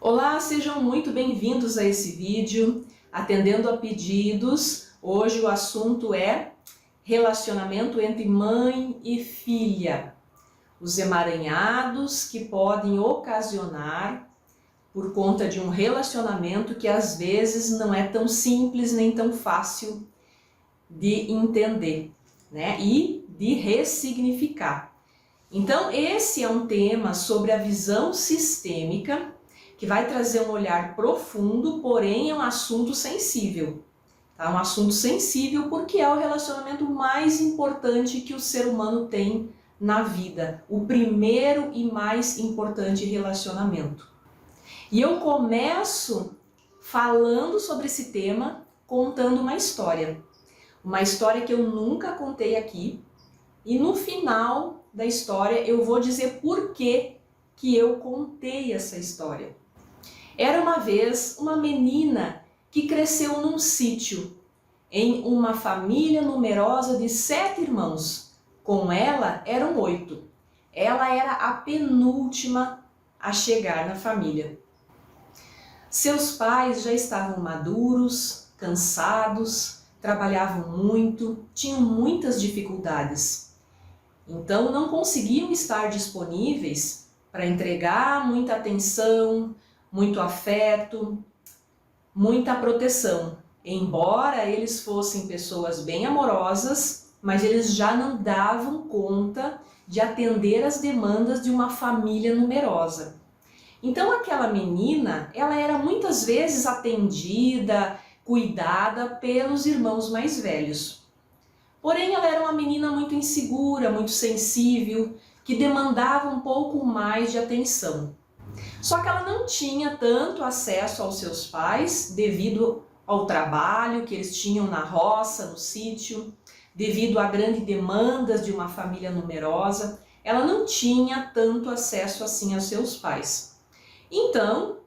Olá, sejam muito bem-vindos a esse vídeo, atendendo a pedidos. Hoje o assunto é relacionamento entre mãe e filha. Os emaranhados que podem ocasionar por conta de um relacionamento que às vezes não é tão simples nem tão fácil de entender, né? E de ressignificar. Então, esse é um tema sobre a visão sistêmica que vai trazer um olhar profundo, porém é um assunto sensível. Tá? Um assunto sensível porque é o relacionamento mais importante que o ser humano tem na vida. O primeiro e mais importante relacionamento. E eu começo falando sobre esse tema, contando uma história. Uma história que eu nunca contei aqui. E no final da história eu vou dizer por que eu contei essa história. Era uma vez uma menina que cresceu num sítio, em uma família numerosa de 7 irmãos. Com ela eram 8. Ela era a penúltima a chegar na família. Seus pais já estavam maduros, cansados, trabalhavam muito, tinham muitas dificuldades. Então não conseguiam estar disponíveis para entregar muita atenção, muito afeto, muita proteção. Embora eles fossem pessoas bem amorosas, mas eles já não davam conta de atender as demandas de uma família numerosa. Então aquela menina, ela era muitas vezes atendida, cuidada pelos irmãos mais velhos. Porém, ela era uma menina muito insegura, muito sensível, que demandava um pouco mais de atenção. Só que ela não tinha tanto acesso aos seus pais devido ao trabalho que eles tinham na roça, no sítio, devido a grandes demandas de uma família numerosa. Ela não tinha tanto acesso assim aos seus pais. Então,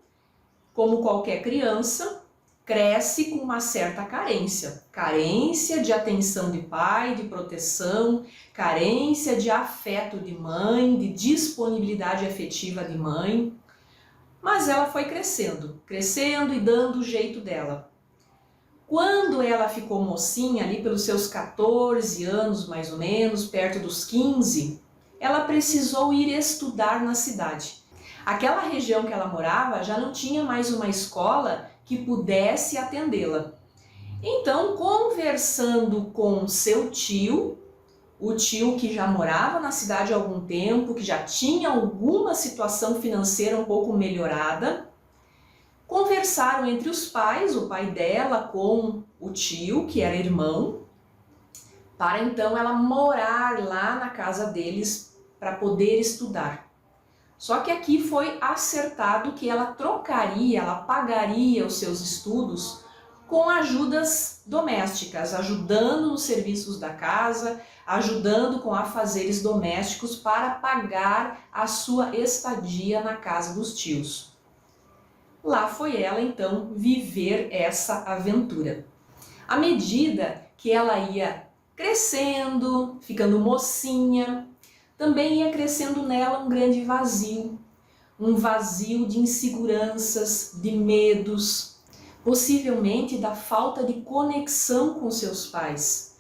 como qualquer criança, cresce com uma certa carência. Carência de atenção de pai, de proteção, carência de afeto de mãe, de disponibilidade afetiva de mãe. Mas ela foi crescendo e dando o jeito dela. Quando ela ficou mocinha, ali pelos seus 14 anos mais ou menos, perto dos 15, ela precisou ir estudar na cidade. Aquela região que ela morava já não tinha mais uma escola que pudesse atendê-la. Então, conversando com seu tio, o tio que já morava na cidade há algum tempo, que já tinha alguma situação financeira um pouco melhorada, conversaram entre os pais, o pai dela com o tio, que era irmão, para então ela morar lá na casa deles para poder estudar. Só que aqui foi acertado que ela trocaria, ela pagaria os seus estudos com ajudas domésticas, ajudando nos serviços da casa, ajudando com afazeres domésticos para pagar a sua estadia na casa dos tios. Lá foi ela então viver essa aventura. À medida que ela ia crescendo, ficando mocinha, também ia crescendo nela um grande vazio, um vazio de inseguranças, de medos, possivelmente da falta de conexão com seus pais,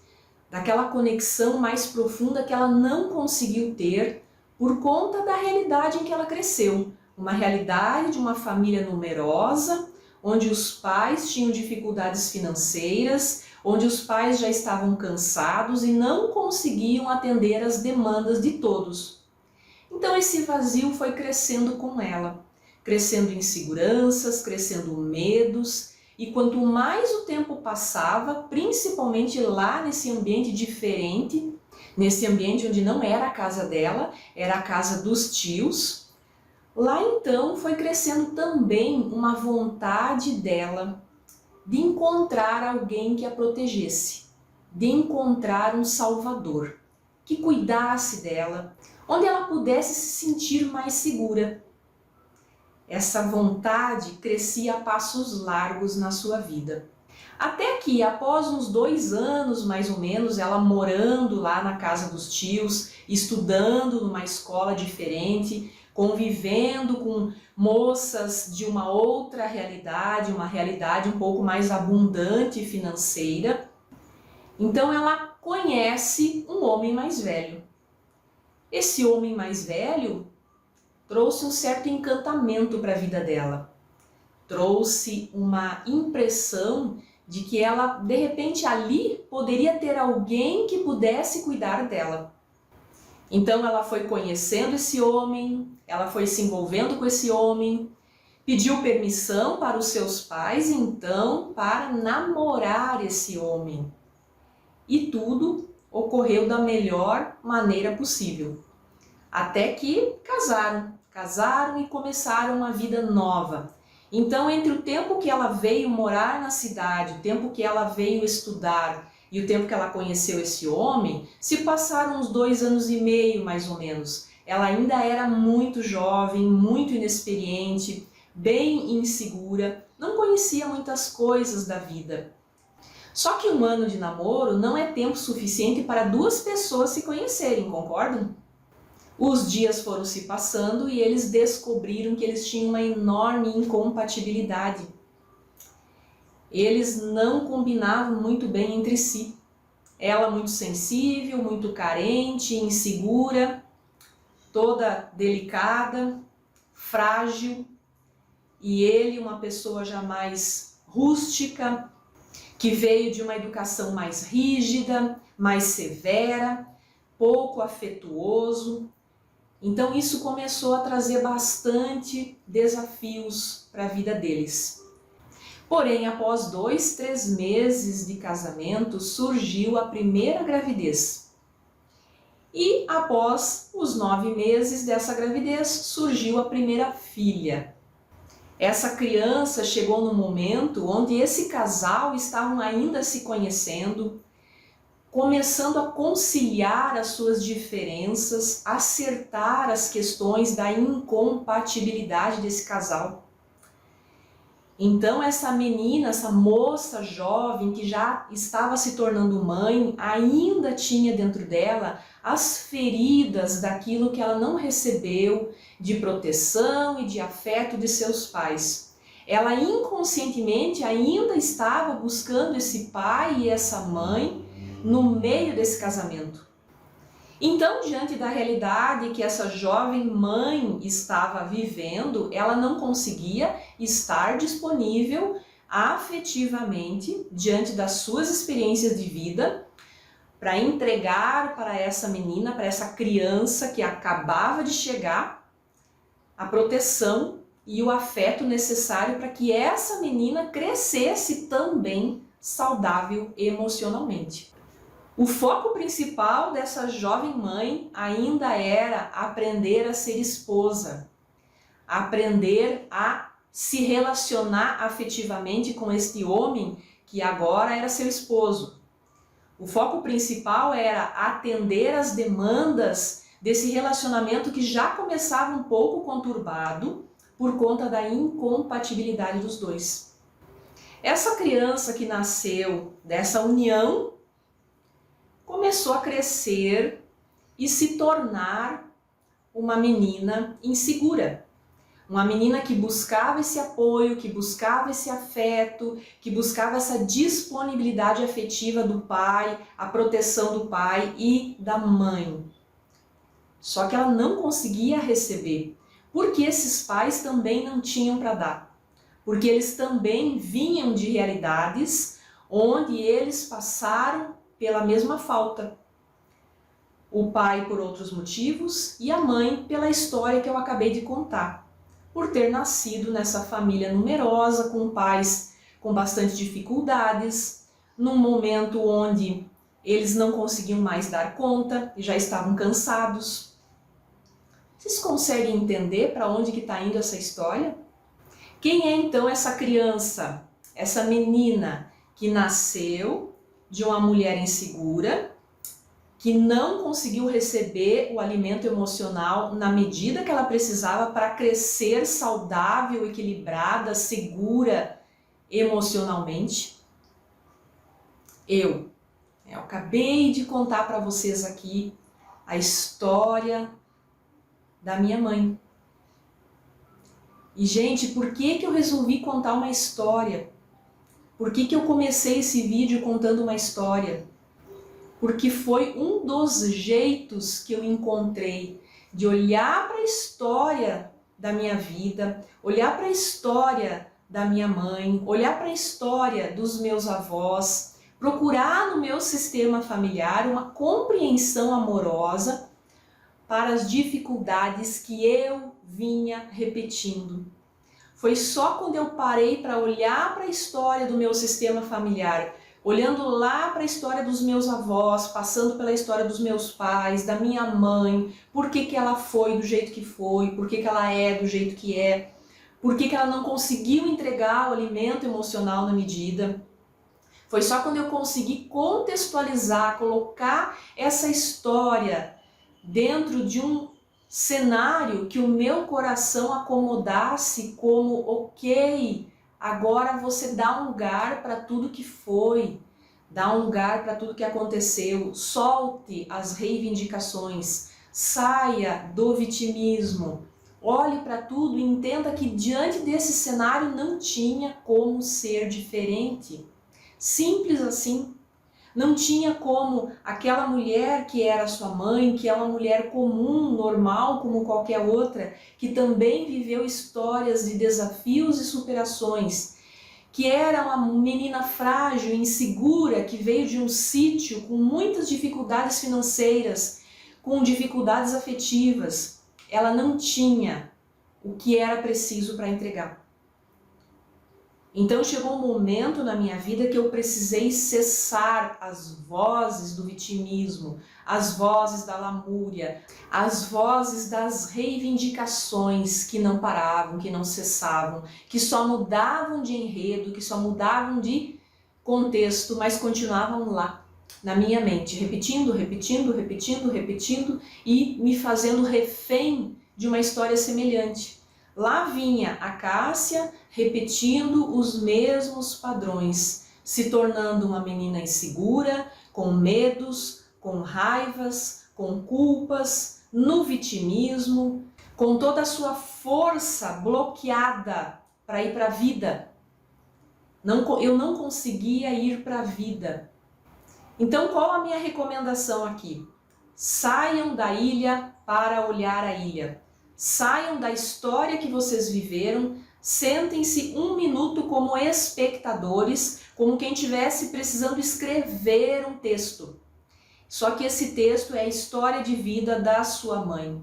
daquela conexão mais profunda que ela não conseguiu ter por conta da realidade em que ela cresceu, uma realidade de uma família numerosa, onde os pais tinham dificuldades financeiras, onde os pais já estavam cansados e não conseguiam atender as demandas de todos. Então esse vazio foi crescendo com ela, crescendo inseguranças, crescendo medos, e quanto mais o tempo passava, principalmente lá nesse ambiente diferente, nesse ambiente onde não era a casa dela, era a casa dos tios, lá então foi crescendo também uma vontade dela de encontrar alguém que a protegesse, de encontrar um salvador, que cuidasse dela, onde ela pudesse se sentir mais segura. Essa vontade crescia a passos largos na sua vida. Até que, após uns 2 anos mais ou menos, ela morando lá na casa dos tios, estudando numa escola diferente, convivendo com moças de uma outra realidade, uma realidade um pouco mais abundante financeira. Então ela conhece um homem mais velho. Esse homem mais velho trouxe um certo encantamento para a vida dela. Trouxe uma impressão de que ela, de repente, ali poderia ter alguém que pudesse cuidar dela. Então ela foi conhecendo esse homem, ela foi se envolvendo com esse homem, pediu permissão para os seus pais, então, para namorar esse homem. E tudo ocorreu da melhor maneira possível. Até que casaram e começaram uma vida nova. Então, entre o tempo que ela veio morar na cidade, o tempo que ela veio estudar e o tempo que ela conheceu esse homem, se passaram uns 2 anos e meio, mais ou menos. Ela ainda era muito jovem, muito inexperiente, bem insegura, não conhecia muitas coisas da vida. Só que 1 ano de namoro não é tempo suficiente para 2 pessoas se conhecerem, concordam? Os dias foram se passando e eles descobriram que eles tinham uma enorme incompatibilidade. Eles não combinavam muito bem entre si. Ela muito sensível, muito carente, insegura, toda delicada, frágil. E ele uma pessoa já mais rústica, que veio de uma educação mais rígida, mais severa, pouco afetuoso. Então isso começou a trazer bastante desafios para a vida deles. Porém, após 2, 3 meses de casamento, surgiu a primeira gravidez. E após os 9 meses dessa gravidez, surgiu a primeira filha. Essa criança chegou no momento onde esse casal estavam ainda se conhecendo, começando a conciliar as suas diferenças, acertar as questões da incompatibilidade desse casal. Então essa menina, essa moça jovem que já estava se tornando mãe, ainda tinha dentro dela as feridas daquilo que ela não recebeu de proteção e de afeto de seus pais. Ela inconscientemente ainda estava buscando esse pai e essa mãe no meio desse casamento. Então, diante da realidade que essa jovem mãe estava vivendo, ela não conseguia estar disponível afetivamente diante das suas experiências de vida para entregar para essa menina, para essa criança que acabava de chegar, a proteção e o afeto necessário para que essa menina crescesse também saudável emocionalmente. O foco principal dessa jovem mãe ainda era aprender a ser esposa, aprender a se relacionar afetivamente com este homem que agora era seu esposo. O foco principal era atender às demandas desse relacionamento que já começava um pouco conturbado por conta da incompatibilidade dos dois. Essa criança que nasceu dessa união começou a crescer e se tornar uma menina insegura. Uma menina que buscava esse apoio, que buscava esse afeto, que buscava essa disponibilidade afetiva do pai, a proteção do pai e da mãe. Só que ela não conseguia receber, porque esses pais também não tinham para dar. Porque eles também vinham de realidades onde eles passaram pela mesma falta. O pai por outros motivos e a mãe pela história que eu acabei de contar. Por ter nascido nessa família numerosa, com pais com bastante dificuldades, num momento onde eles não conseguiam mais dar conta e já estavam cansados. Vocês conseguem entender para onde que está indo essa história? Quem é então essa criança, essa menina que nasceu de uma mulher insegura, que não conseguiu receber o alimento emocional na medida que ela precisava para crescer saudável, equilibrada, segura emocionalmente? Eu acabei de contar para vocês aqui a história da minha mãe. E, gente, por que eu resolvi contar uma história? Por que eu comecei esse vídeo contando uma história? Porque foi um dos jeitos que eu encontrei de olhar para a história da minha vida, olhar para a história da minha mãe, olhar para a história dos meus avós, procurar no meu sistema familiar uma compreensão amorosa para as dificuldades que eu vinha repetindo. Foi só quando eu parei para olhar para a história do meu sistema familiar, olhando lá para a história dos meus avós, passando pela história dos meus pais, da minha mãe, por que ela foi do jeito que foi, por que ela é do jeito que é, por que ela não conseguiu entregar o alimento emocional na medida. Foi só quando eu consegui contextualizar, colocar essa história dentro de um cenário que o meu coração acomodasse como, ok, agora você dá um lugar para tudo que foi, dá um lugar para tudo que aconteceu, solte as reivindicações, saia do vitimismo, olhe para tudo e entenda que diante desse cenário não tinha como ser diferente. Simples assim. Não tinha como aquela mulher que era sua mãe, que é uma mulher comum, normal, como qualquer outra, que também viveu histórias de desafios e superações, que era uma menina frágil, insegura, que veio de um sítio com muitas dificuldades financeiras, com dificuldades afetivas. Ela não tinha o que era preciso para entregar. Então chegou um momento na minha vida que eu precisei cessar as vozes do vitimismo, as vozes da lamúria, as vozes das reivindicações que não paravam, que não cessavam, que só mudavam de enredo, que só mudavam de contexto, mas continuavam lá na minha mente, repetindo e me fazendo refém de uma história semelhante. Lá vinha a Cássia repetindo os mesmos padrões, se tornando uma menina insegura, com medos, com raivas, com culpas, no vitimismo, com toda a sua força bloqueada para ir para a vida. Eu não conseguia ir para a vida. Então, qual a minha recomendação aqui? Saiam da ilha para olhar a ilha. Saiam da história que vocês viveram, sentem-se um minuto como espectadores, como quem estivesse precisando escrever um texto. Só que esse texto é a história de vida da sua mãe.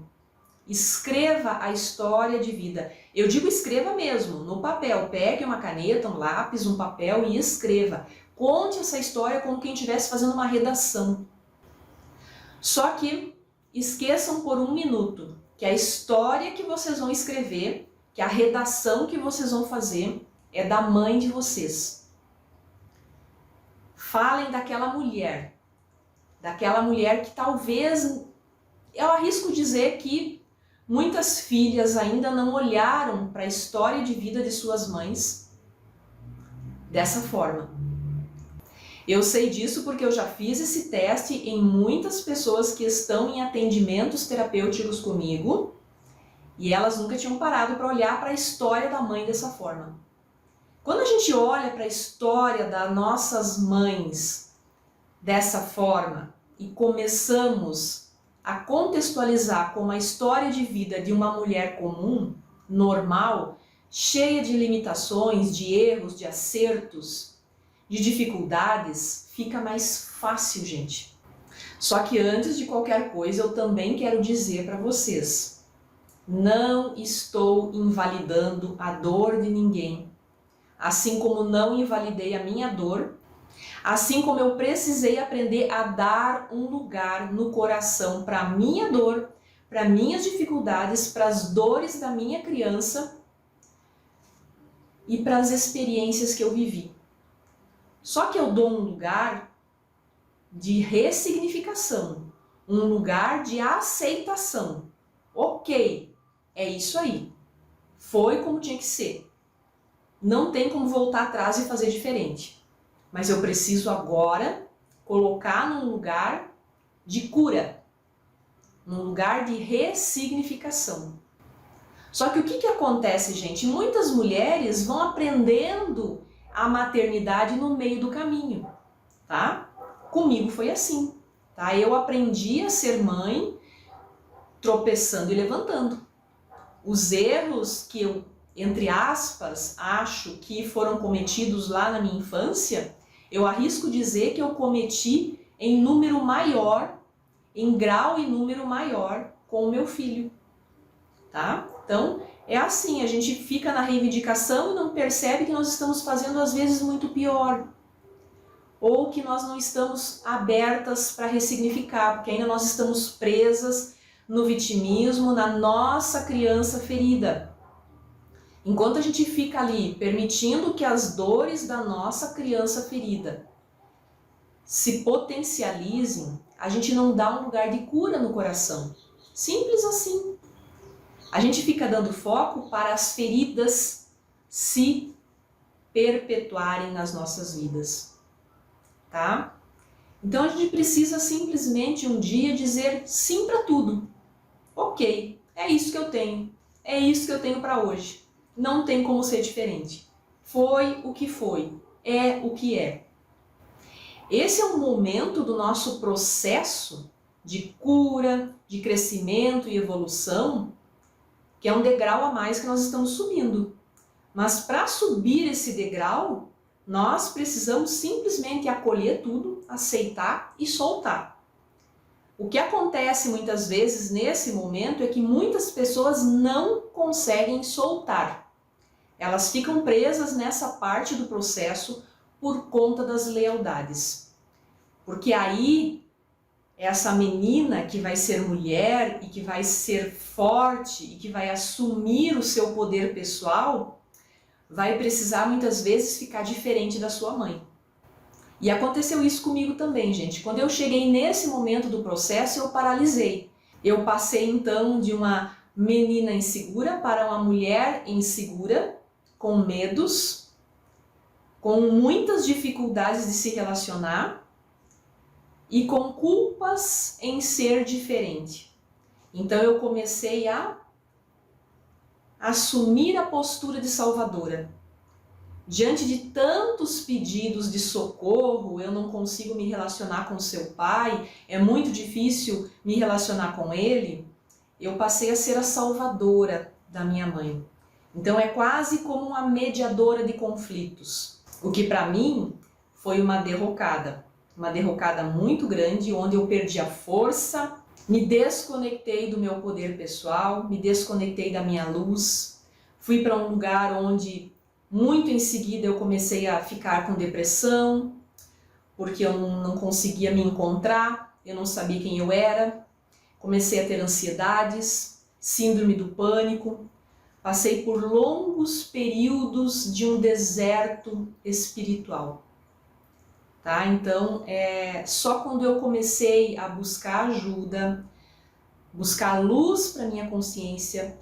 Escreva a história de vida. Eu digo escreva mesmo, no papel. Pegue uma caneta, um lápis, um papel e escreva. Conte essa história como quem estivesse fazendo uma redação. Só que esqueçam por um minuto que a história que vocês vão escrever, que a redação que vocês vão fazer é da mãe de vocês. Falem daquela mulher que talvez, eu arrisco dizer que muitas filhas ainda não olharam para a história de vida de suas mães dessa forma. Eu sei disso porque eu já fiz esse teste em muitas pessoas que estão em atendimentos terapêuticos comigo e elas nunca tinham parado para olhar para a história da mãe dessa forma. Quando a gente olha para a história das nossas mães dessa forma e começamos a contextualizar como a história de vida de uma mulher comum, normal, cheia de limitações, de erros, de acertos, de dificuldades, fica mais fácil, gente. Só que antes de qualquer coisa, eu também quero dizer para vocês, não estou invalidando a dor de ninguém. Assim como não invalidei a minha dor, assim como eu precisei aprender a dar um lugar no coração para a minha dor, para minhas dificuldades, para as dores da minha criança e para as experiências que eu vivi. Só que eu dou um lugar de ressignificação, um lugar de aceitação. Ok, é isso aí. Foi como tinha que ser. Não tem como voltar atrás e fazer diferente. Mas eu preciso agora colocar num lugar de cura, num lugar de ressignificação. Só que o que acontece, gente? Muitas mulheres vão aprendendo a maternidade no meio do caminho, tá? Comigo foi assim, tá? Eu aprendi a ser mãe tropeçando e levantando. Os erros que eu, entre aspas, acho que foram cometidos lá na minha infância, eu arrisco dizer que eu cometi em número maior, em grau e número maior com o meu filho, tá? Então, é assim, a gente fica na reivindicação e não percebe que nós estamos fazendo às vezes muito pior. Ou que nós não estamos abertas para ressignificar, porque ainda nós estamos presas no vitimismo, na nossa criança ferida. Enquanto a gente fica ali permitindo que as dores da nossa criança ferida se potencializem, a gente não dá um lugar de cura no coração. Simples assim. A gente fica dando foco para as feridas se perpetuarem nas nossas vidas, tá? Então a gente precisa simplesmente um dia dizer sim para tudo. Ok, é isso que eu tenho, é isso que eu tenho para hoje. Não tem como ser diferente. Foi o que foi, é o que é. Esse é um momento do nosso processo de cura, de crescimento e evolução, que é um degrau a mais que nós estamos subindo. Mas para subir esse degrau, nós precisamos simplesmente acolher tudo, aceitar e soltar. O que acontece muitas vezes nesse momento é que muitas pessoas não conseguem soltar. Elas ficam presas nessa parte do processo por conta das lealdades. Porque aí, essa menina que vai ser mulher e que vai ser forte e que vai assumir o seu poder pessoal, vai precisar muitas vezes ficar diferente da sua mãe. E aconteceu isso comigo também, gente. Quando eu cheguei nesse momento do processo, eu paralisei. Eu passei então de uma menina insegura para uma mulher insegura, com medos, com muitas dificuldades de se relacionar e com culpas em ser diferente. Então eu comecei a assumir a postura de salvadora. Diante de tantos pedidos de socorro, eu não consigo me relacionar com seu pai, é muito difícil me relacionar com ele, eu passei a ser a salvadora da minha mãe. Então é quase como uma mediadora de conflitos, o que para mim foi uma derrocada muito grande, onde eu perdi a força, me desconectei do meu poder pessoal, me desconectei da minha luz, fui para um lugar onde muito em seguida eu comecei a ficar com depressão, porque eu não conseguia me encontrar, eu não sabia quem eu era, comecei a ter ansiedades, síndrome do pânico, passei por longos períodos de um deserto espiritual. Tá? Então, só quando eu comecei a buscar ajuda, buscar luz para minha consciência,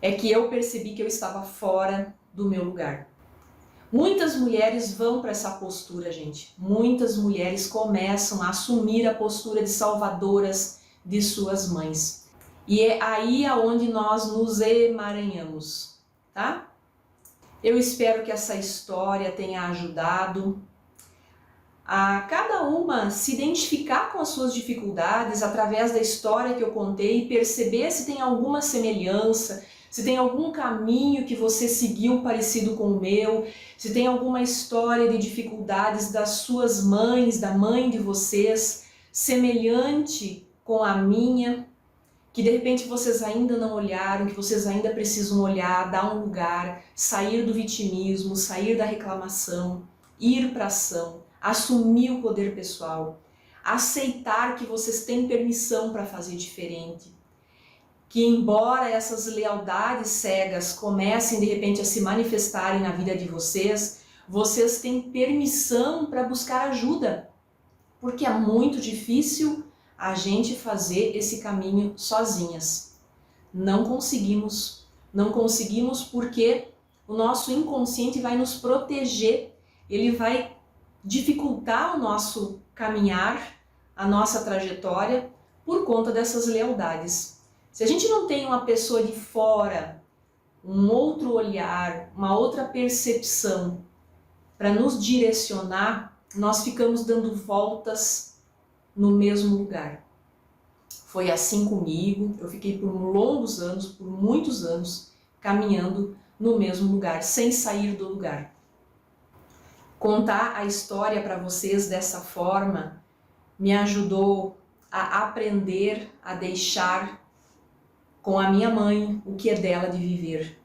é que eu percebi que eu estava fora do meu lugar. Muitas mulheres vão para essa postura, gente. Muitas mulheres começam a assumir a postura de salvadoras de suas mães. E é aí aonde nós nos emaranhamos, tá? Eu espero que essa história tenha ajudado a cada uma se identificar com as suas dificuldades através da história que eu contei e perceber se tem alguma semelhança, se tem algum caminho que você seguiu parecido com o meu, se tem alguma história de dificuldades das suas mães, da mãe de vocês, semelhante com a minha, que de repente vocês ainda não olharam, que vocês ainda precisam olhar, dar um lugar, sair do vitimismo, sair da reclamação, ir para a ação, assumir o poder pessoal, aceitar que vocês têm permissão para fazer diferente, que embora essas lealdades cegas comecem de repente a se manifestarem na vida de vocês, vocês têm permissão para buscar ajuda, porque é muito difícil a gente fazer esse caminho sozinhas. Não conseguimos porque o nosso inconsciente vai nos proteger, ele vai dificultar o nosso caminhar, a nossa trajetória por conta dessas lealdades. Se a gente não tem uma pessoa de fora um outro olhar, uma outra percepção para nos direcionar, nós ficamos dando voltas no mesmo lugar. Foi assim comigo, eu fiquei por longos anos, por muitos anos, caminhando no mesmo lugar, sem sair do lugar. Contar a história para vocês dessa forma me ajudou a aprender a deixar com a minha mãe o que é dela de viver.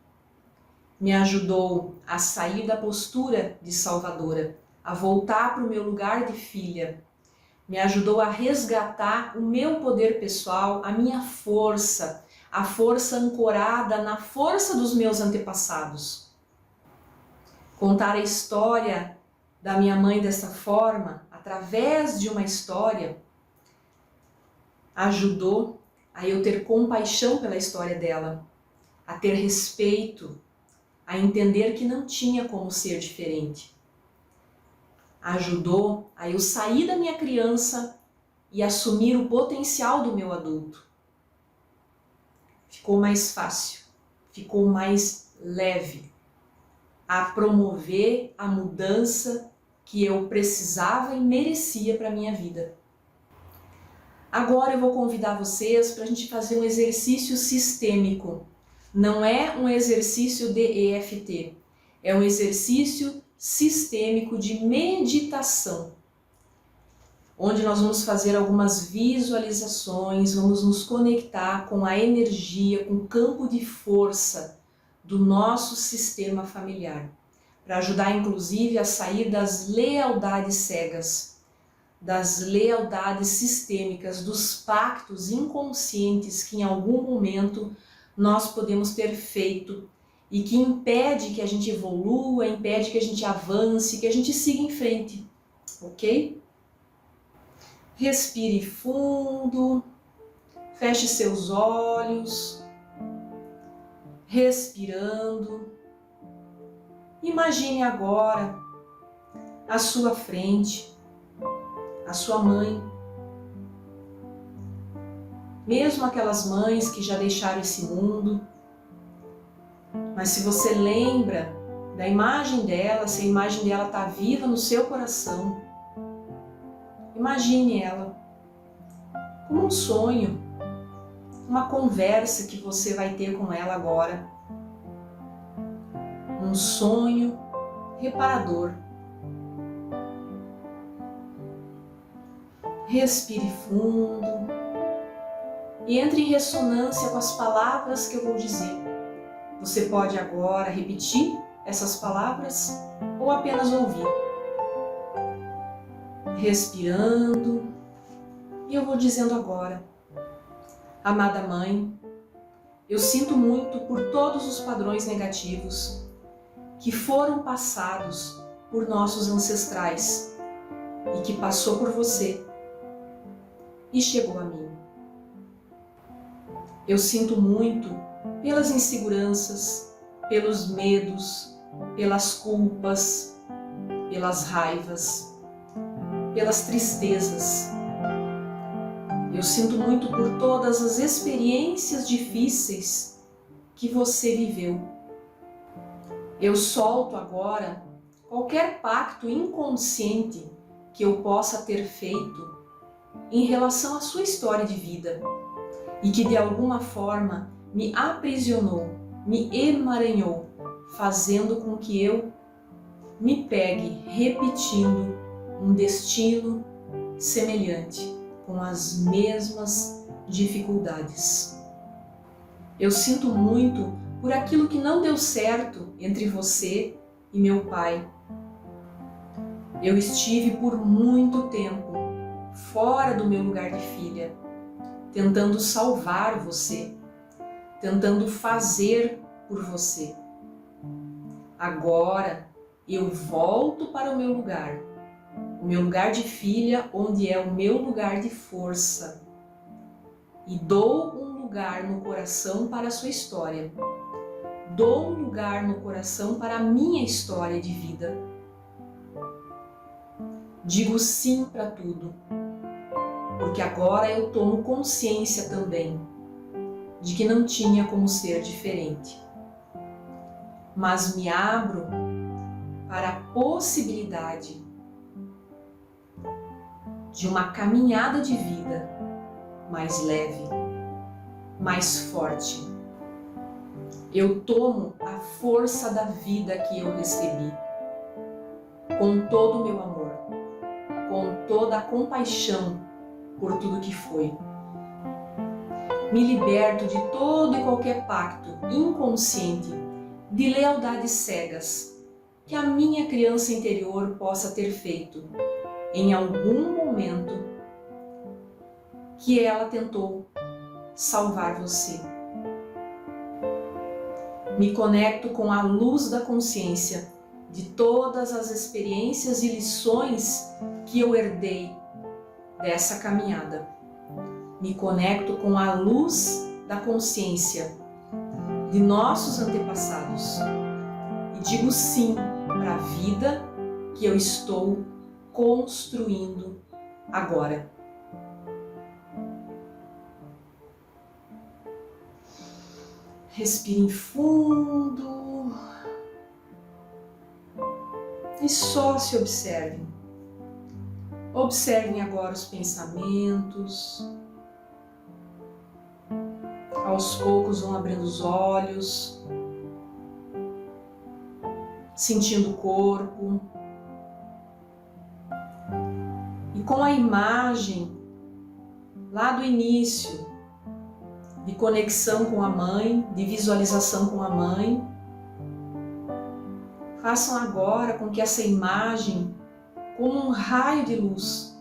Me ajudou a sair da postura de salvadora, a voltar para o meu lugar de filha. Me ajudou a resgatar o meu poder pessoal, a minha força, a força ancorada na força dos meus antepassados. Contar a história da minha mãe dessa forma, através de uma história, ajudou a eu ter compaixão pela história dela, a ter respeito, a entender que não tinha como ser diferente. Ajudou a eu sair da minha criança e assumir o potencial do meu adulto. Ficou mais fácil, ficou mais leve a promover a mudança que eu precisava e merecia para a minha vida. Agora eu vou convidar vocês para a gente fazer um exercício sistêmico. Não é um exercício de EFT, é um exercício sistêmico de meditação, onde nós vamos fazer algumas visualizações, vamos nos conectar com a energia, com o campo de força do nosso sistema familiar, para ajudar inclusive a sair das lealdades cegas, das lealdades sistêmicas, dos pactos inconscientes que em algum momento nós podemos ter feito e que impede que a gente evolua, impede que a gente avance, que a gente siga em frente, ok? Respire fundo, feche seus olhos, respirando. Imagine agora à sua frente a sua mãe, mesmo aquelas mães que já deixaram esse mundo, mas se você lembra da imagem dela, se a imagem dela está viva no seu coração, imagine ela como um sonho, uma conversa que você vai ter com ela agora, um sonho reparador. Respire fundo e entre em ressonância com as palavras que eu vou dizer. Você pode agora repetir essas palavras ou apenas ouvir. Respirando, e eu vou dizendo agora: amada mãe, eu sinto muito por todos os padrões negativos que foram passados por nossos ancestrais e que passou por você e chegou a mim. Eu sinto muito pelas inseguranças, pelos medos, pelas culpas, pelas raivas, pelas tristezas. Eu sinto muito por todas as experiências difíceis que você viveu. Eu solto agora qualquer pacto inconsciente que eu possa ter feito em relação à sua história de vida e que de alguma forma me aprisionou, me emaranhou, fazendo com que eu me pegue repetindo um destino semelhante, com as mesmas dificuldades. Eu sinto muito por aquilo que não deu certo entre você e meu pai. Eu estive por muito tempo fora do meu lugar de filha, tentando salvar você, tentando fazer por você. Agora eu volto para o meu lugar de filha, onde é o meu lugar de força, e dou um lugar no coração para a sua história. Dou um lugar no coração para a minha história de vida. Digo sim para tudo, porque agora eu tomo consciência também de que não tinha como ser diferente. mas me abro para a possibilidade de uma caminhada de vida mais leve, mais forte. Eu tomo a força da vida que eu recebi, com todo o meu amor, com toda a compaixão por tudo que foi. Me liberto de todo e qualquer pacto inconsciente de lealdades cegas que a minha criança interior possa ter feito em algum momento que ela tentou salvar você. Me conecto com a luz da consciência de todas as experiências e lições que eu herdei dessa caminhada. Me conecto com a luz da consciência de nossos antepassados e digo sim para a vida que eu estou construindo agora. Respirem fundo e só se observem. Observem agora os pensamentos. Aos poucos vão abrindo os olhos, sentindo o corpo. E com a imagem lá do início, de conexão com a mãe, de visualização com a mãe, façam agora com que essa imagem, como um raio de luz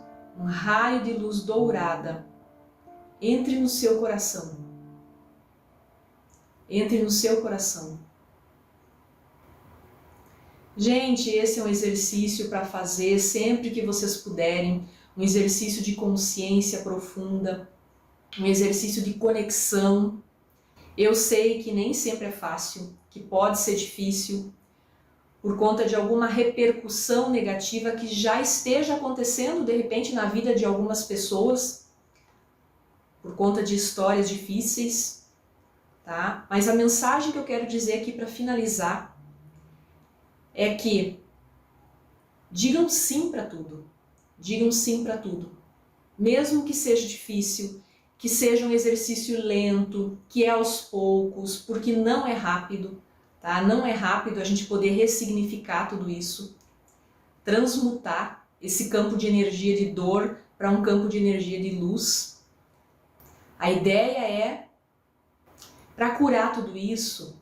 dourada, entre no seu coração. Entre no seu coração. Gente, esse é um exercício para fazer sempre que vocês puderem, um exercício de consciência profunda, um exercício de conexão. Eu sei que nem sempre é fácil, que pode ser difícil, por conta de alguma repercussão negativa que já esteja acontecendo de repente na vida de algumas pessoas, por conta de histórias difíceis. Tá? Mas a mensagem que eu quero dizer aqui para finalizar é que digam sim para tudo. Digam sim para tudo. Mesmo que seja difícil, que seja um exercício lento, que é aos poucos, porque não é rápido, tá? Não é rápido a gente poder ressignificar tudo isso, transmutar esse campo de energia de dor para um campo de energia de luz. A ideia é para curar tudo isso,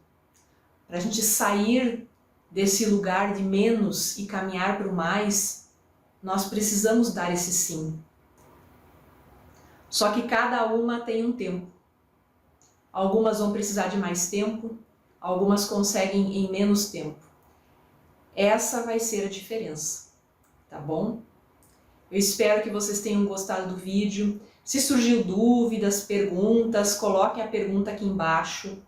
para a gente sair desse lugar de menos e caminhar para o mais, nós precisamos dar esse sim. Só que cada uma tem um tempo. Algumas vão precisar de mais tempo, algumas conseguem em menos tempo. Essa vai ser a diferença, tá bom? Eu espero que vocês tenham gostado do vídeo. Se surgiu dúvidas, perguntas, coloquem a pergunta aqui embaixo.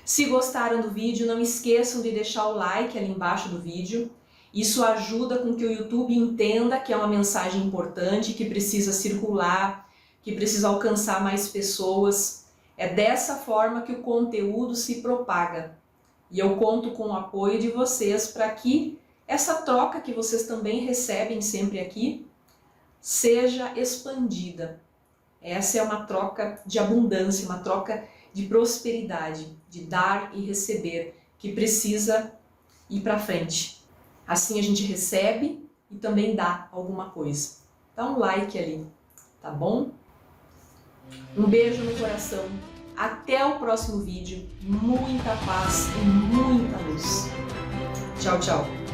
Se gostaram do vídeo, não esqueçam de deixar o like ali embaixo do vídeo. Isso ajuda com que o YouTube entenda que é uma mensagem importante, que precisa circular, que precisa alcançar mais pessoas. É dessa forma que o conteúdo se propaga. E eu conto com o apoio de vocês para que essa troca que vocês também recebem sempre aqui seja expandida. Essa é uma troca de abundância, uma troca de prosperidade, de dar e receber, que precisa ir para frente. Assim a gente recebe e também dá alguma coisa. Dá um like ali, tá bom? Um beijo no coração. Até o próximo vídeo. Muita paz e muita luz. Tchau, tchau.